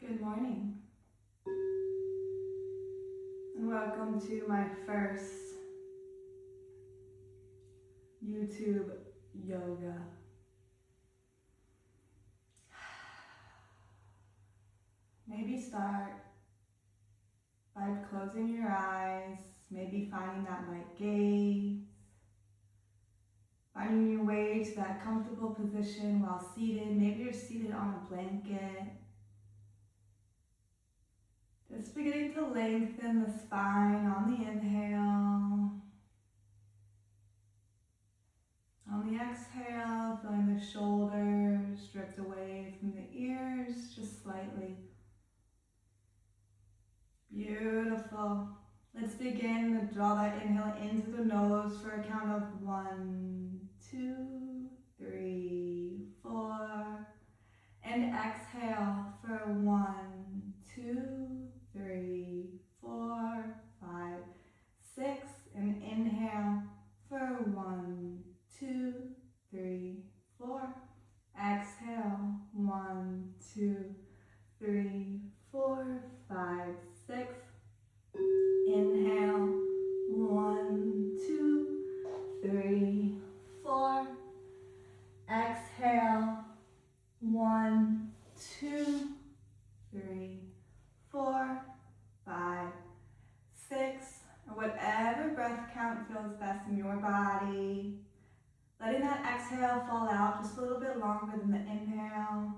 Good morning, and welcome to my first YouTube yoga. Maybe start by closing your eyes, maybe finding that light gaze, finding your way to that comfortable position while seated. Maybe you're seated on a blanket. Just beginning to lengthen the spine on the inhale. On the exhale, feeling the shoulders drift away from the ears just slightly. Beautiful. Let's begin to draw that inhale into the nose for a count of 1, 2, 3, 4. And exhale for 1, 2, 3, 4, 5, 6. And inhale for 1, 2, 3, 4. Exhale, 1, 2, 3, 4, 5, 6. Inhale, 1, 2, 3, 4. Exhale, 1, 2, 3, 4, 5, 6. Or whatever breath count feels best in your body. Letting that exhale fall out just a little bit longer than the inhale.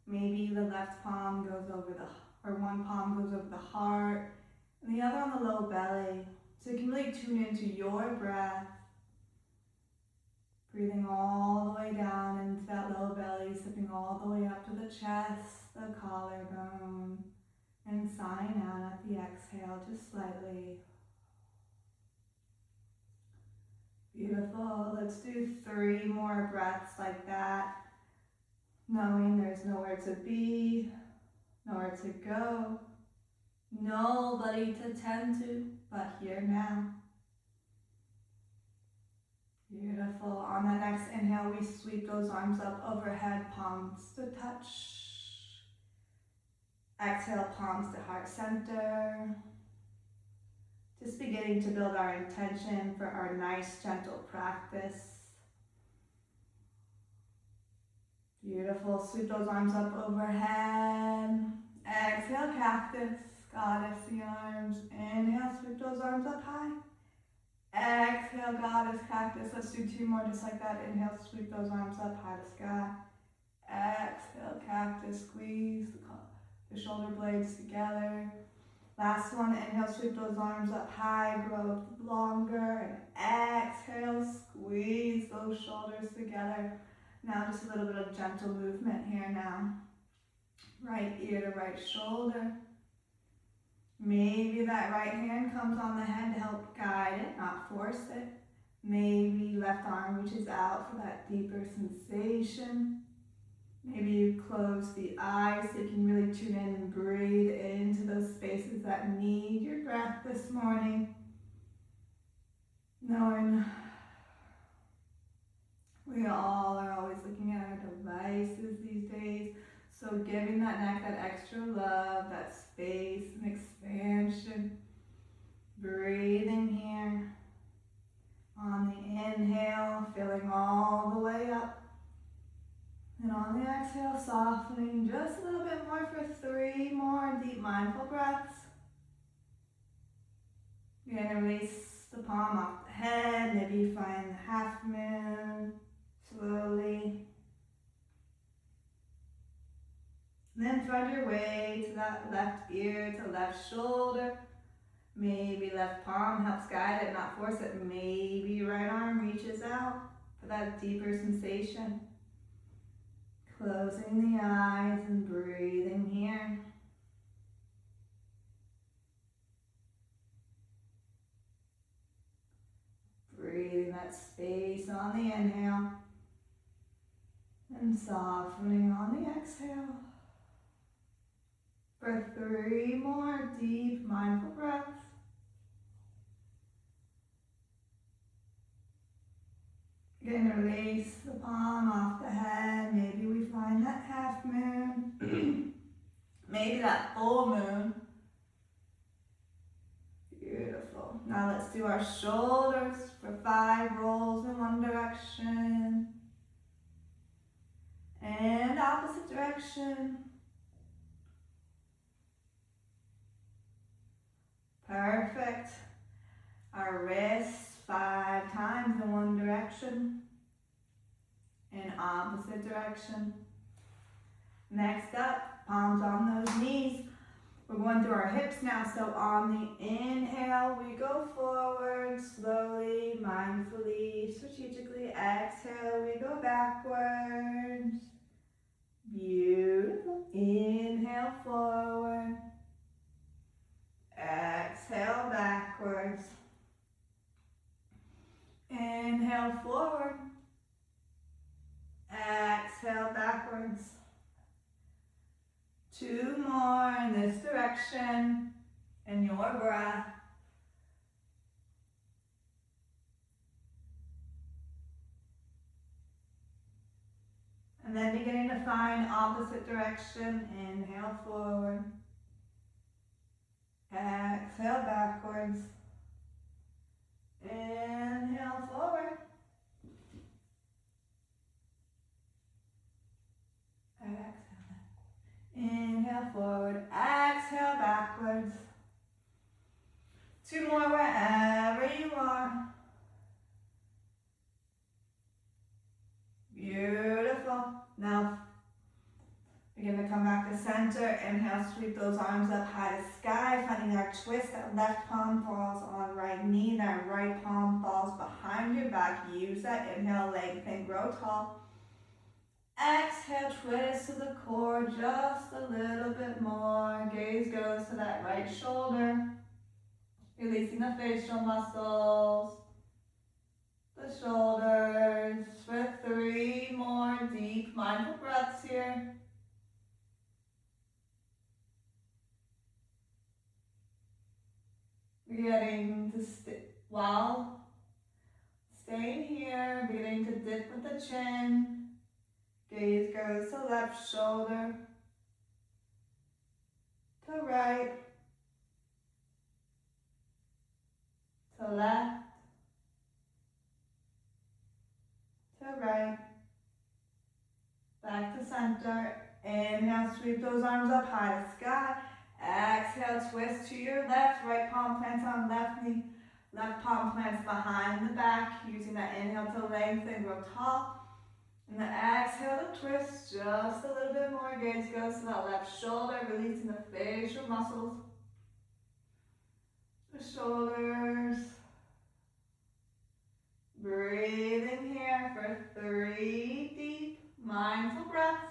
Maybe the left palm goes over one palm goes over the heart, and the other on the low belly. So you can really tune into your breath. Breathing all the way down into that low belly, sipping all the way up to the chest, the collarbone, and sighing out at the exhale just slightly. Beautiful. Let's do 3 more breaths like that, knowing there's nowhere to be, nowhere to go, nobody to tend to, but here now. Beautiful. On the next inhale, we sweep those arms up overhead, palms to touch. Exhale, palms to heart center. Just beginning to build our intention for our nice, gentle practice. Beautiful. Sweep those arms up overhead. Exhale, cactus. Goddess the arms. Inhale, sweep those arms up high. Exhale, goddess, cactus. Let's do 2 more just like that. Inhale, sweep those arms up high to sky. Exhale, cactus. Squeeze the shoulder blades together. Last one. Inhale, sweep those arms up high, grow longer. And exhale, squeeze those shoulders together. Now just a little bit of gentle movement here now. Right ear to right shoulder. Maybe that right hand comes on the head to help guide it, not force it. Maybe left arm reaches out for that deeper sensation. Maybe you close the eyes so you can really tune in and breathe into those spaces that need your breath this morning. Knowing we all are always looking at our devices these days. So giving that neck that extra love, that space and expansion. Breathing here. On the inhale, filling all the way up. And on the exhale, softening just a little bit more for 3 more deep mindful breaths. You're going to release the palm off the head. Maybe you find the half moon slowly. And then find your way to that left ear, to left shoulder. Maybe left palm helps guide it, not force it. Maybe right arm reaches out for that deeper sensation. Closing the eyes and breathing here. Breathing that space on the inhale and softening on the exhale. For 3 more deep mindful breaths. Again, release the palm off the head. Maybe we find that half moon. Maybe that full moon. Beautiful. Now let's do our shoulders for 5 rolls in one direction. And opposite direction. Perfect. Our wrists 5 times in one direction. In opposite direction. Next up, palms on those knees. We're going through our hips now, so on the inhale, we go forward, slowly, mindfully, strategically. Exhale, we go backwards. Beautiful. Inhale, forward. Exhale, backwards. Inhale, forward. Exhale, backwards. 2 more in this direction, in your breath. And then beginning to find opposite direction. Inhale, forward. Exhale, backwards. Inhale, forward. Exhale. Inhale, forward. Exhale, backwards. 2 more wherever you are. Beautiful. Now, begin to come back to center. Inhale, sweep those arms up high to sky, finding our twist. That left palm falls on right knee. That right palm falls behind your back. Use that inhale, lengthen, grow tall. Exhale, twist to the core just a little bit more. Gaze goes to that right shoulder. Releasing the facial muscles, the shoulders, for 3 more deep mindful breaths here. Beginning to while staying here, beginning to dip with the chin. Gaze goes to left shoulder, to right, to left, to right, back to center. Inhale, sweep those arms up high to sky. Exhale, twist to your left, right palm plants on left knee, left palm plants behind the back, using that inhale to lengthen, grow tall. And the exhale to twist just a little bit more. Gaze goes to that left shoulder, releasing the facial muscles, the shoulders. Breathing here for 3 deep, mindful breaths.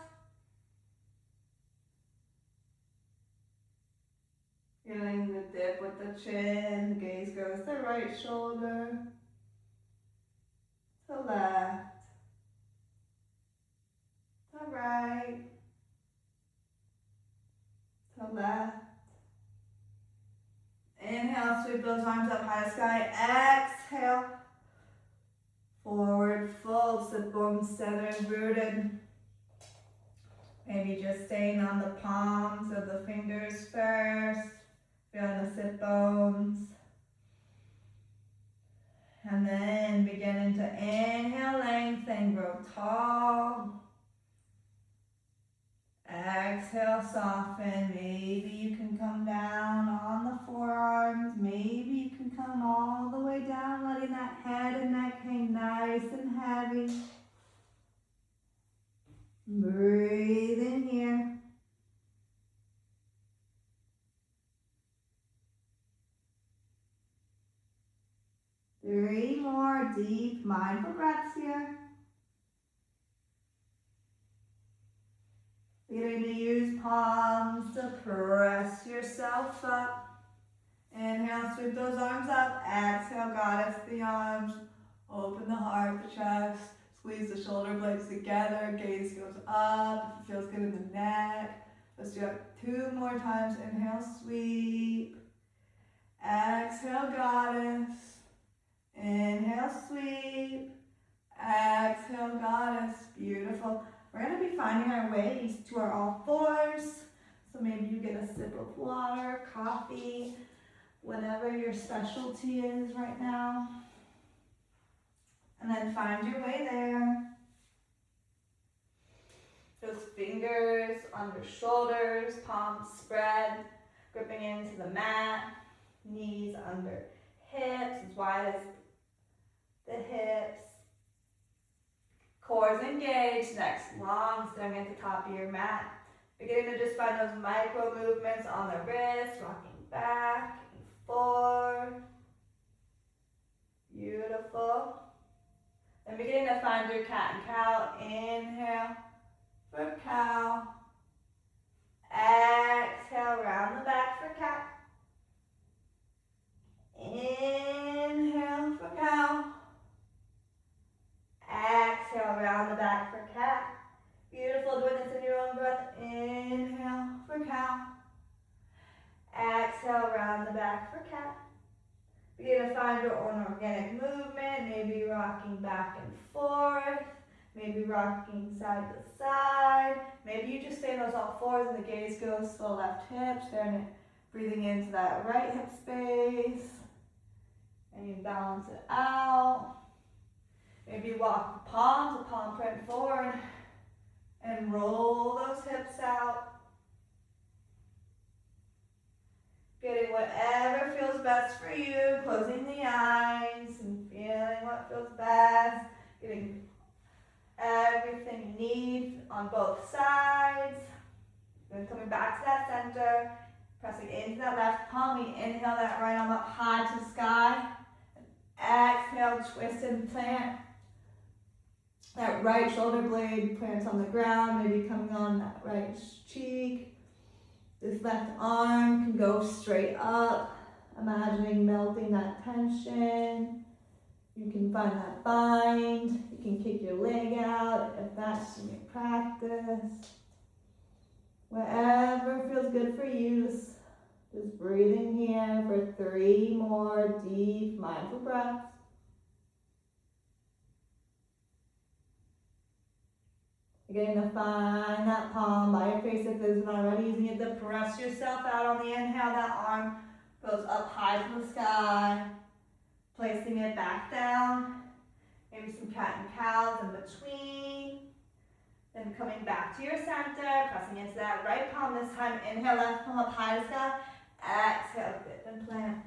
Feeling the dip with the chin. The gaze goes to right shoulder, to left, to right, to left. Inhale, sweep those arms up high to sky. Exhale, forward fold, sit bones centered, rooted. Maybe just staying on the palms of the fingers first. Feeling the sit bones. And then beginning to inhale, lengthen, grow tall. Exhale, soften. Maybe you can come down on the forearms. Maybe you can come all the way down, letting that head and neck hang nice and heavy. Breathe in here. Three more deep mindful breaths here. Beginning to use palms to press yourself up. Inhale, sweep those arms up. Exhale, goddess the arms. Open the heart, the chest. Squeeze the shoulder blades together. Gaze goes up. If it feels good in the neck. Let's do it 2 more times. Inhale, sweep. Exhale, goddess. Inhale, sweep. Exhale, goddess. Beautiful. We're going to be finding our ways to our all fours. So maybe you of water, coffee, whatever your specialty is right now. And then find your way there. Those fingers on your shoulders, palms spread, gripping into the mat, knees under hips, as wide as the hips. Core is engaged, necks long, staring at the top of your mat. Beginning to just find those micro movements on the wrist, rocking back and forth. Beautiful. Then beginning to find your cat and cow. Inhale for cow. Exhale, round the back for cat. Inhale for cow. Exhale, round the back for cat. Beautiful, doing this in your own breath. Inhale for cow. Exhale, round the back for cat. Begin to find your own organic movement, maybe rocking back and forth, maybe rocking side to side. Maybe you just stay in those all fours and the gaze goes to the left hip, breathing into that right hip space. And you balance it out. Maybe walk the palm to palm print forward and roll those hips out. Getting whatever feels best for you, closing the eyes and feeling what feels best. Getting everything you need on both sides. Then coming back to that center, pressing into that left palm. We inhale that right arm up high to the sky. Exhale, twist and plant. That right shoulder blade plants on the ground, maybe coming on that right cheek. This left arm can go straight up, imagining melting that tension. You can find that bind. You can kick your leg out if that's in your practice. Whatever feels good for you, just breathing here for 3 more deep mindful breaths. Beginning to find that palm by your face if it isn't already. Using it to press yourself out on the inhale. That arm goes up high to the sky. Placing it back down. Maybe some cat and cows in between. Then coming back to your center. Pressing into that right palm this time. Inhale, left palm up high to the sky. Exhale, dip and plant.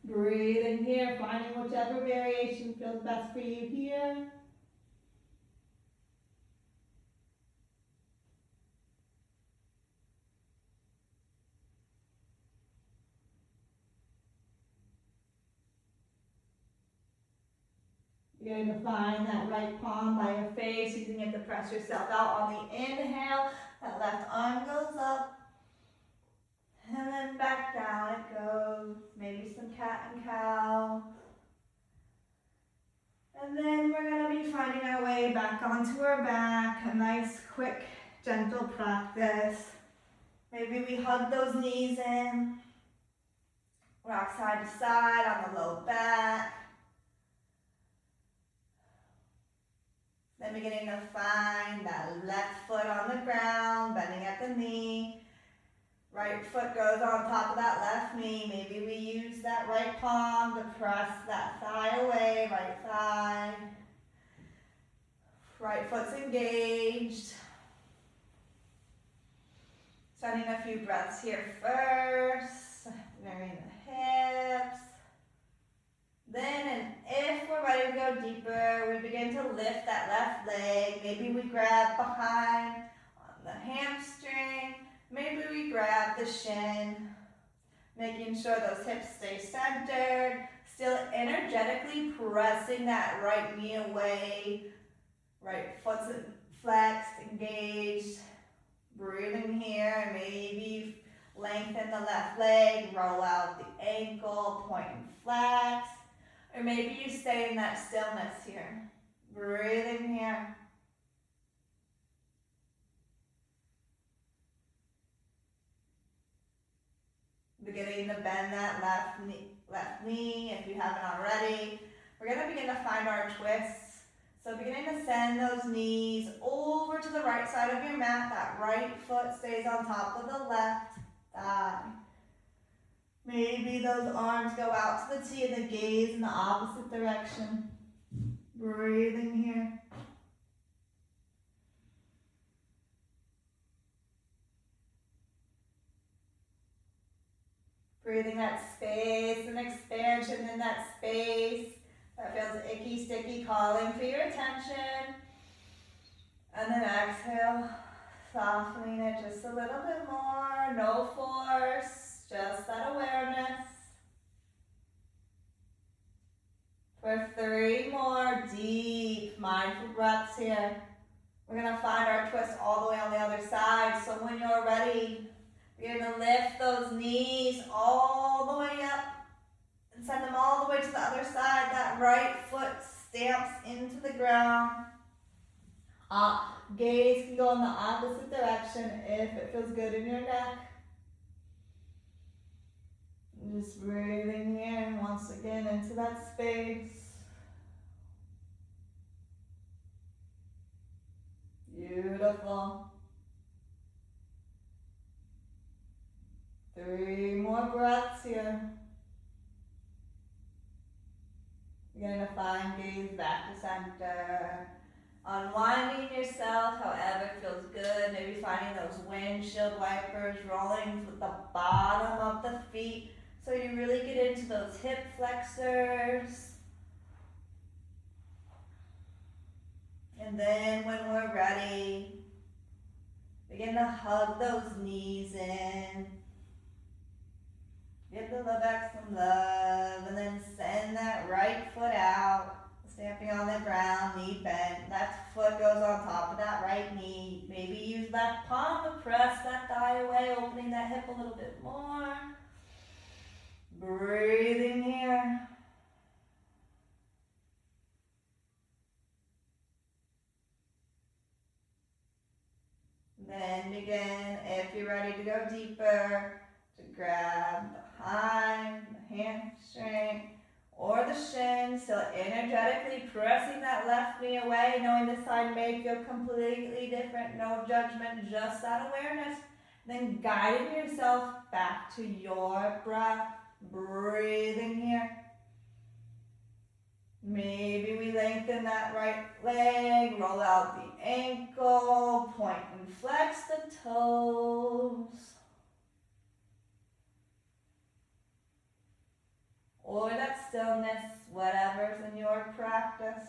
Breathing here. Finding whichever variation feels best for you here. You're going to find that right palm by your face, using it to press yourself out on the inhale. That left arm goes up. And then back down it goes. Maybe some cat and cow. And then we're going to be finding our way back onto our back. A nice, quick, gentle practice. Maybe we hug those knees in. Rock side to side on the low back. Then beginning to find that left foot on the ground, bending at the knee. Right foot goes on top of that left knee. Maybe we use that right palm to press that thigh away, right thigh. Right foot's engaged. Sending a few breaths here first, marrying the hips. Then, and if we're ready to go deeper, we begin to lift that left leg. Maybe we grab behind on the hamstring. Maybe we grab the shin. Making sure those hips stay centered. Still energetically pressing that right knee away. Right foot's flexed, engaged. Breathing here. Maybe lengthen the left leg. Roll out the ankle. Point and flex. Or maybe you stay in that stillness here. Breathing here. Beginning to bend that left knee if you haven't already. We're going to begin to find our twists. So beginning to send those knees over to the right side of your mat. That right foot stays on top of the left thigh. Maybe those arms go out to the T and the gaze in the opposite direction. Breathing here. Breathing that space and expansion in that space. That feels icky, sticky, calling for your attention. And then exhale, softening it just a little bit more. No force, just that awareness. For 3 more deep, mindful breaths here. We're going to find our twist all the way on the other side. So when you're ready, you're going to lift those knees all the way up and send them all the way to the other side. That right foot stamps into the ground. Gaze can go in the opposite direction if it feels good in your neck. Just breathing here once again into that space. Beautiful. 3 more breaths here. You're going to find gaze back to center. Unwinding yourself however it feels good. Maybe finding those windshield wipers rolling with the bottom of the feet so you really get into those hip flexors. And then when we're ready, begin to hug those knees in. Give the low back some love, and then send that right foot out, stamping on the ground, knee bent. Left foot goes on top of that right knee. Maybe use left palm to press that thigh away, opening that hip a little bit more. Breathing here. Then begin, if you're ready to go deeper, to grab behind the hamstring or the shin, still energetically pressing that left knee away, knowing this side may feel completely different, no judgment, just that awareness. Then guiding yourself back to your breath, breathing here. Maybe we lengthen that right leg, roll out the ankle, point and flex the toes. Or that stillness, whatever's in your practice.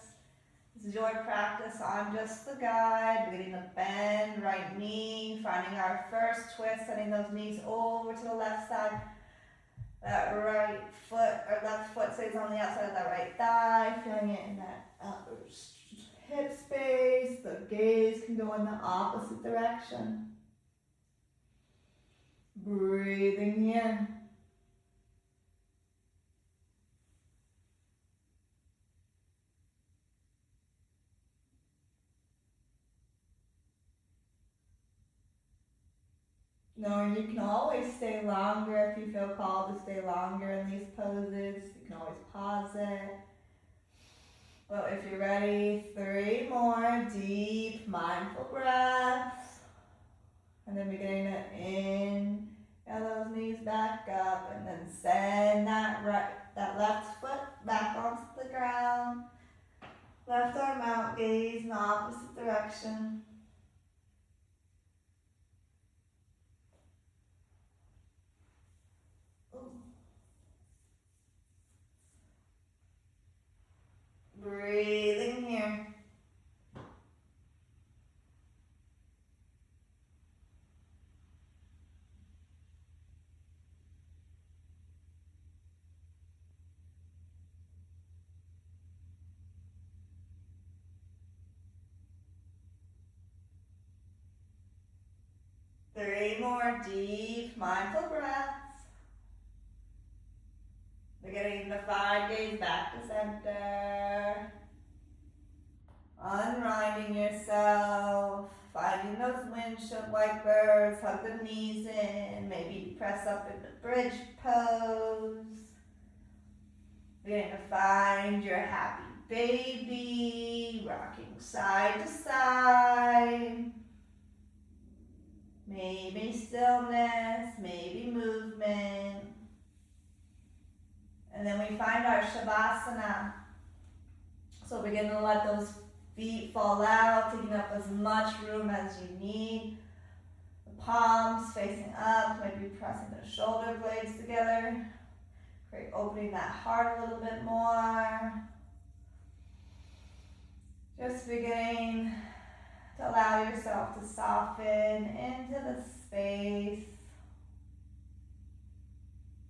This is your practice, I'm just the guide. Beginning to bend, right knee, finding our first twist, sending those knees over to the left side. That right foot, or left foot stays on the outside of that right thigh, feeling it in that upper hip space. The gaze can go in the opposite direction. Breathing in. Knowing you can always stay longer if you feel called to stay longer in these poses. You can always pause it. Well, if you're ready, 3 more deep, mindful breaths. And then beginning to inhale those knees back up, and then send that left foot back onto the ground. Left arm out, gaze in the opposite direction. Breathing here. Three more deep, mindful breaths. Beginning to find gaze back to center. Unwinding yourself. Finding those windshield wipers. Hug the knees in. Maybe press up into bridge pose. Beginning to find your happy baby, rocking side to side. Maybe stillness, maybe movement. And then we find our Shavasana. So begin to let those feet fall out, taking up as much room as you need. The palms facing up, maybe pressing the shoulder blades together. Great, opening that heart a little bit more. Just beginning to allow yourself to soften into the space.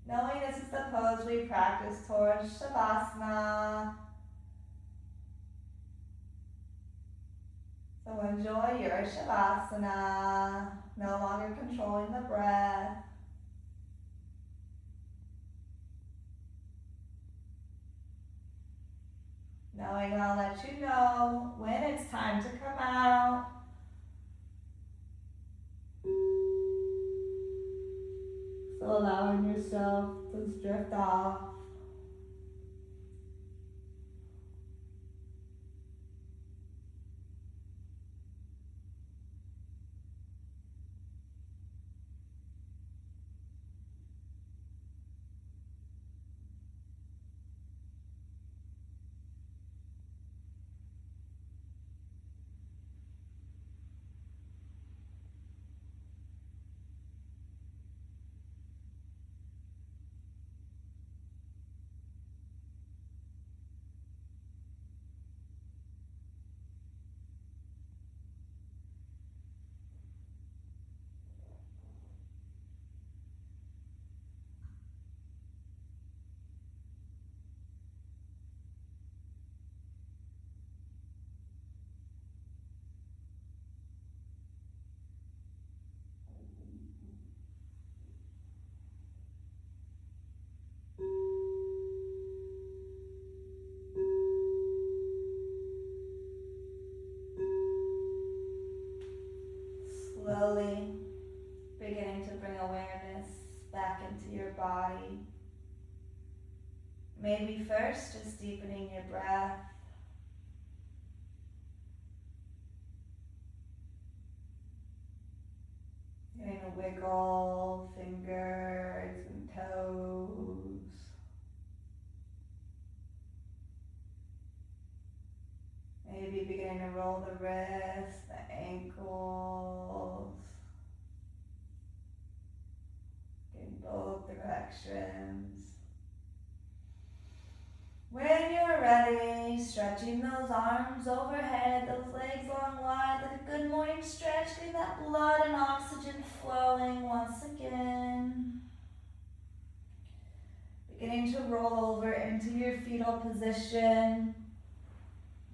Knowing this is the pose we practice towards Shavasana. So enjoy your Shavasana, no longer controlling the breath. Knowing I'll let you know when it's time to come out. So allowing yourself to drift off. Slowly beginning to bring awareness back into your body. Maybe first just deepening your breath. Getting to wiggle fingers and toes. Maybe beginning to roll the wrists, the ankles. In both directions. When you're ready, stretching those arms overhead, those legs long wide, like a good morning stretch, getting that blood and oxygen flowing once again. Beginning to roll over into your fetal position,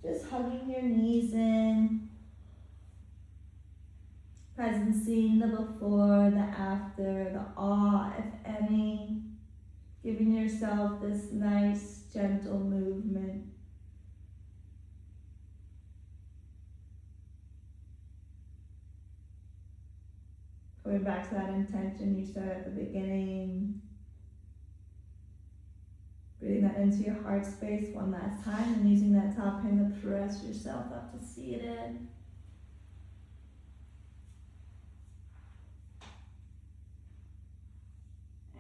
just hugging your knees in. Present seeing the before, the after, the awe, if any. Giving yourself this nice, gentle movement. Going back to that intention you set at the beginning. Breathing that into your heart space one last time and using that top hand to press yourself up to see it in.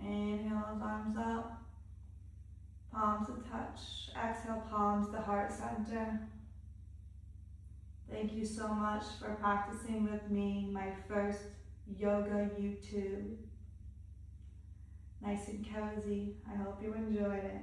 Inhale those arms up, palms to touch. Exhale, palms to heart center. Thank you so much for practicing with me my first yoga YouTube. Nice and cozy. I hope you enjoyed it.